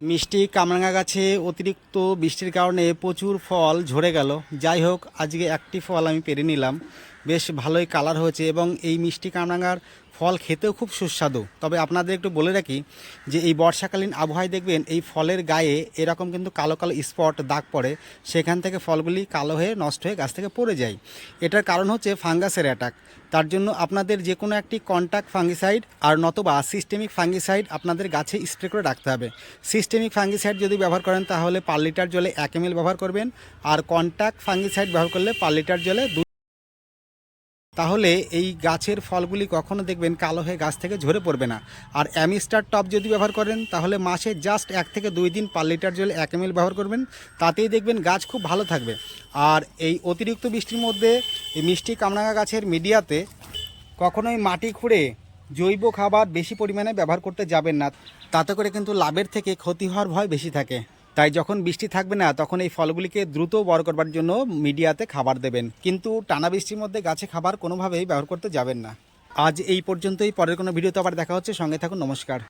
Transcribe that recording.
মিষ্টি কামরাঙা গাছে অতিরিক্ত বৃষ্টির কারণে প্রচুর ফল ঝরে গেল। যাই হোক, আজকে একটি ফল আমি পেরে নিলাম। বেশ ভালোই কালার হয়েছে এবং এই মিষ্টি কামরাঙার ফল খেতেও খুব সুস্বাদু। তবে আপনাদের একটু বলে রাখি যে এই বর্ষাকালীন আবহাওয়ায় দেখবেন এই ফলের গায়ে এরকম কিন্তু কালো কালো স্পট দাগ পড়ে, সেখান থেকে ফলগুলি কালো হয়ে নষ্ট হয়ে গাছ থেকে পড়ে যায়। এটার কারণ হচ্ছে ফাঙ্গাসের অ্যাটাক। তার জন্য আপনাদের যে কোনো একটি কন্ট্যাক্ট ফাঙ্গিসাইড আর নতবা সিস্টেমিক ফাঙ্গিসাইড আপনাদের গাছে স্প্রে করে রাখতে হবে। সিস্টেমিক ফাঙ্গিসাইড যদি ব্যবহার করেন তাহলে পার লিটার জলে 1 ml ব্যবহার করবেন, আর কন্ট্যাক্ট ফাঙ্গিসাইড ব্যবহার করলে পার লিটার জলে 2। তাহলে এই গাছের ফলগুলি কখনো দেখবেন কালো হয়ে গাছ থেকে ঝরে পড়বে না। আর অ্যামিস্টার টপ যদি ব্যবহার করেন তাহলে মাসে জাস্ট 1 থেকে 2 দিন পার লিটার জলে 1 ml ব্যবহার করবেন, তাতেই দেখবেন গাছ খুব ভালো থাকবে। আর এই অতিরিক্ত বৃষ্টির মধ্যে এই মিষ্টি কামরাঙা গাছের মিডিয়াতে কখনোই মাটি খুঁড়ে জৈব খাবার বেশি পরিমাণে ব্যবহার করতে যাবেন না। তাতে করে কিন্তু লাভের থেকে ক্ষতি হওয়ার ভয় বেশি থাকে। তাই যখন বৃষ্টি থাকবে না তখন এই ফলগুলিকে দ্রুত বড় করবার জন্য মিডিয়াতে খাবার দেবেন, কিন্তু টানা বৃষ্টির মধ্যে গাছে খাবার কোনোভাবেই ব্যবহার করতে যাবেন না। আজ এই পর্যন্তই, পরের কোনো ভিডিওতে আবার দেখা হচ্ছে। সঙ্গে থাকুন। নমস্কার।